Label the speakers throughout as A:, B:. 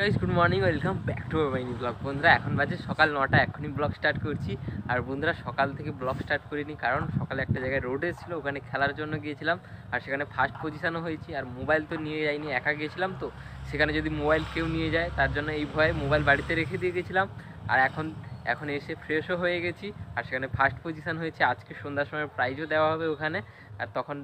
A: Guys good morning, welcome back to my new blog. বন্ধুরা এখন বাজে সকাল 9টা, এখনই ব্লগ স্টার্ট করছি। আর বন্ধুরা সকাল থেকে ব্লগ স্টার্ট করিনি, কারণ সকালে একটা জায়গায় রোড ছিল, ওখানে খেলার জন্য গিয়েছিলাম। আর সেখানে ফার্স্ট পজিশনও হয়েছি। আর মোবাইল তো নিয়ে যাইনি, একা গিয়েছিলাম, তো সেখানে যদি মোবাইল কেউ নিয়ে যায় তার জন্য এই ভয়ে মোবাইল বাড়িতে রেখে দিয়ে গেছিলাম। আর এখন এসে ফ্রেশও হয়ে গেছি। আর সেখানে ফার্স্ট পজিশন হয়েছে। আজকে সন্ধ্যার সময় প্রাইজও দেওয়া হবে ওখানে। আর তখন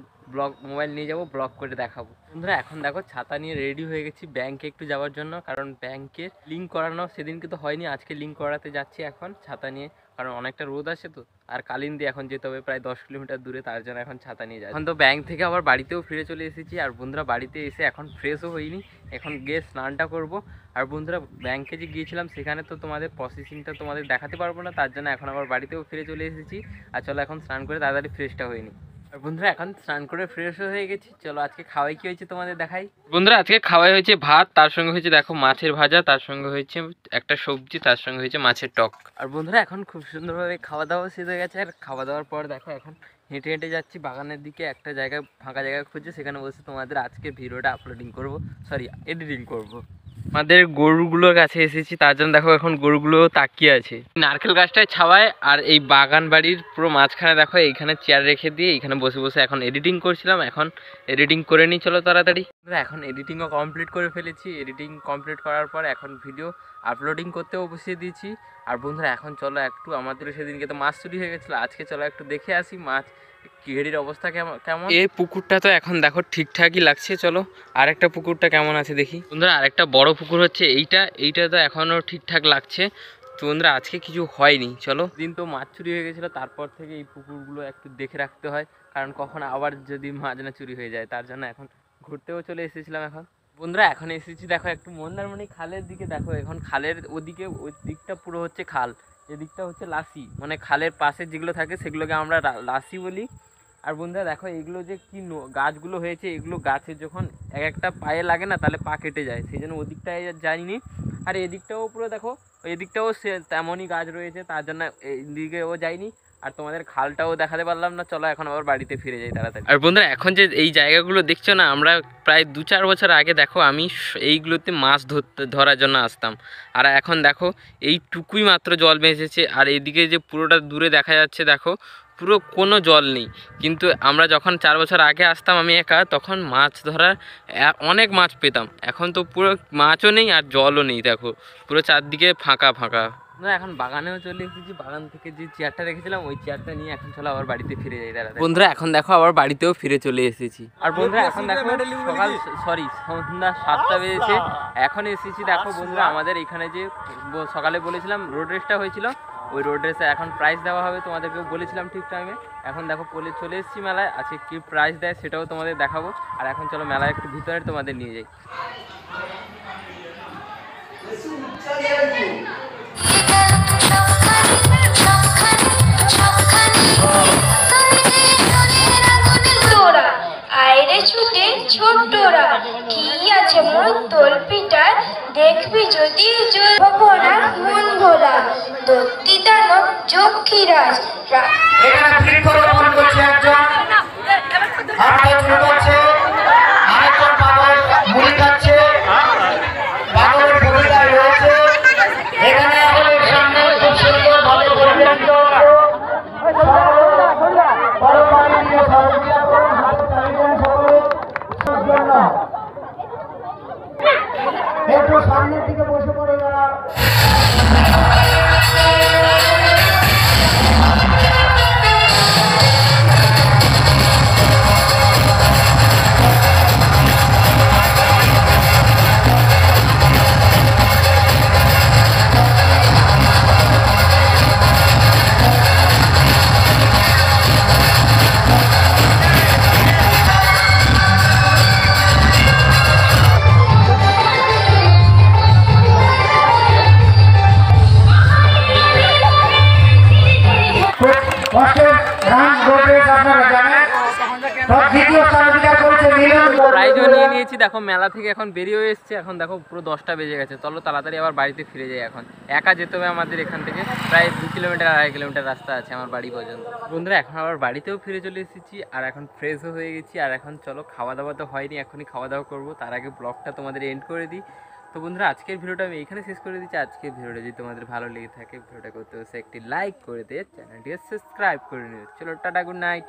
A: মোবাইল নিয়ে যাব, ব্লগ করে দেখাবো। বন্ধুরা এখন দেখো ছাতা নিয়ে রেডি হয়ে গেছি ব্যাংকে একটু যাওয়ার জন্য, কারণ ব্যাংকের লিঙ্ক করানো সেদিনকে তো হয়নি, আজকে লিঙ্ক করাতে যাচ্ছি এখন ছাতা নিয়ে। কারণ অনেকটা রোদ আছে তো, আর কালিন্দী এখন যেতে হবে প্রায় 10 কিলোমিটার দূরে, তার জন্য এখন ছাতা নিয়ে যাই। এখন তো ব্যাংক থেকে আবার বাড়িতেও ফিরে চলে এসেছি। আর বন্ধুরা বাড়িতে এসে এখন ফ্রেশও হইনি, এখন গিয়ে স্নানটা করব। আর বন্ধুরা ব্যাংকে যে গিয়েছিলাম সেখানে তো তোমাদের প্রসেসিংটা তোমাদের দেখাতে পারবো না, তার জন্য এখন আবার বাড়িতেও ফিরে চলে এসেছি। আর চলো এখন স্নান করে তাড়াতাড়ি ফ্রেশটা হয়নি। আর বন্ধুরা এখন স্নান করে ফ্রেশ হয়ে গেছি। চলো আজকে খাওয়াই কি হয়েছে তোমাদের দেখাই। বন্ধুরা আজকে খাওয়াই হয়েছে ভাত, তার সঙ্গে হয়েছে দেখো মাছের ভাজা, তার সঙ্গে হয়েছে একটা সবজি, তার সঙ্গে হয়েছে মাছের টক। আর বন্ধুরা এখন খুব সুন্দরভাবে খাওয়া দাওয়া শেষ হয়ে গেছে। আর খাওয়া দাওয়ার পর দেখো এখন হেঁটে হেঁটে যাচ্ছি বাগানের দিকে, একটা জায়গায় ফাঁকা জায়গা খুঁজে সেখানে বসে তোমাদের আজকে ভিডিওটা আপলোডিং করব, সরি এডিটিং করব। আমাদের গরুগুলোর কাছে এসেছি, তার জন্য দেখো এখন গরুগুলো তাকিয়ে আছে নারকেল গাছটায় ছাওয়ায়। আর এই বাগান বাড়ির পুরো মাঝখানে দেখো এইখানে চেয়ার রেখে দিয়ে এইখানে বসে বসে এখন এডিটিং করছিলাম। এখন এডিটিং করে নিই, চলো তাড়াতাড়ি। এখন এডিটিংও কমপ্লিট করে ফেলেছি। এডিটিং কমপ্লিট করার পর এখন ভিডিও আপলোডিং করতেও বসিয়ে দিয়েছি। আর বন্ধুরা এখন চলো একটু, আমাদের সেদিনকে তো মাছ চুরি হয়ে গেছিলো, আজকে চলো একটু দেখে আসি মাছ ঘেরির অবস্থা কেমন। এই পুকুরটা তো এখন দেখো ঠিকঠাকই লাগছে, চলো আরেকটা পুকুরটা কেমন আছে দেখি। বন্ধুরা আরেকটা বড় পুকুর হচ্ছে এইটা তো এখনও ঠিকঠাক লাগছে। তো বন্ধুরা আজকে কিছু হয়নি, চলো। দিন তো মাছ চুরি হয়ে গেছিলো, তারপর থেকে এই পুকুরগুলো একটু দেখে রাখতে হয়, কারণ কখন আবার যদি মাছ না চুরি হয়ে যায়, তার জন্য এখন ঘুরতেও চলে এসেছিলাম। এখন বন্ধুরা এখন এসেছি দেখো একটু মন্দারমণি খালের দিকে। দেখো এখন খালের ওদিকে, ওই দিকটা পুরো হচ্ছে খাল, এদিকটা হচ্ছে লাসি, মানে খালের পাশে যেগুলো থাকে সেগুলোকে আমরা লাসি বলি। আর বন্ধুরা দেখো এগুলো যে কি গাছগুলো হয়েছে, এগুলো গাছের যখন এক একটা পায়ে লাগে না তাহলে পা কেটে যায়, সেই জন্য ওদিকটায় যাইনি। আর এদিকটাও পুরো দেখো, এদিকটাও সে তেমনই গাছ রয়েছে, তার জন্য এদিকেও যাইনি। আর তোমাদের খালটাও দেখাতে পারলাম না, চলো এখন আবার বাড়িতে ফিরে যাই তাড়াতাড়ি। আর বন্ধুরা এখন যে এই জায়গাগুলো দেখছো না, আমরা প্রায় 2-4 বছর আগে দেখো আমি এইগুলোতে মাছ ধরার জন্য আসতাম। আর এখন দেখো এইটুকুই মাত্র জল বেঁচেছে। আর এদিকে যে পুরোটা দূরে দেখা যাচ্ছে দেখো পুরো কোনো জল নেই। কিন্তু আমরা যখন 4 বছর আগে আসতাম আমি একা, তখন মাছ ধরার অনেক মাছ পেতাম। এখন তো পুরো মাছও নেই আর জলও নেই, দেখো পুরো চারদিকে ফাঁকা ফাঁকা। না এখন বাগানেও চলে এসেছি, বাগান থেকে যে চেয়ারটা রেখেছিলাম ওই চেয়ারটা নিয়ে এখন চলো আবার বাড়িতে ফিরে যাই তাড়াতাড়ি। বন্ধুরা এখন দেখো আবার বাড়িতেও ফিরে চলে এসেছি। আর বন্ধুরা এখন দেখো সন্ধ্যা 7টা বেজেছে, এখন এসেছি। দেখো বন্ধুরা আমাদের এখানে যে সকালে বলেছিলাম রোড রেসটা হয়েছিল, ওই রোড রেসে এখন প্রাইজ দেওয়া হবে, তোমাদেরকেও বলেছিলাম ঠিক টাইমে। এখন দেখো চলে এসেছি মেলায়, আজকে কি প্রাইজ দেয় সেটাও তোমাদের দেখাবো। আর এখন চলো মেলায় একটু ভিতরে তোমাদের নিয়ে যাই।
B: আইরে ছুটে ছোট্টরা কি আছে মোর তোল পিটার, দেখবি যদি ভরা মন ভোলা দত্তি দানব যক্ষীরাজ।
C: এখানে বৃক্ষরোপণ করছে একজন, আরেকজন করছে, আরেকজন পাগল মুড়ি খাচ্ছে, পাগলের ভূমিকায় রয়েছে। এখানে আমাদের সামনে খুব সুন্দর ভাবে পরিবেশিত একটু সামনের দিকে বসে পড়ে যারা।
A: প্রাইজও নিয়ে নিয়েছি। দেখো মেলা থেকে এখন বেরিয়ে এসেছে, এখন দেখো পুরো 10টা বেজে গেছে। চলো তাড়াতাড়ি আবার বাড়িতে ফিরে যাই। এখন একা যেতে হবে আমাদের এখান থেকে প্রায় 2 কিলোমিটার 2.5 কিলোমিটার রাস্তা আছে আমার বাড়ি পর্যন্ত। বন্ধুরা এখন আবার বাড়িতেও ফিরে চলে এসেছি, আর এখন ফ্রেশও হয়ে গেছি। আর এখন চলো খাওয়া দাওয়া তো হয়নি, এখনই খাওয়া দাওয়া করবো, তার আগে ব্লগটা তোমাদের এন্ড করে দিই। তো বন্ধুরা আজকের ভিডিওটা আমি এখানে শেষ করে দিচ্ছি। আজকের ভিডিওটা যদি তোমাদের ভালো লেগে থাকে ভিডিওটা করতে হচ্ছে একটি লাইক করে দিয়ে চ্যানেলটিকে সাবস্ক্রাইব করে নিও। চলো টাটা, গুড নাইট।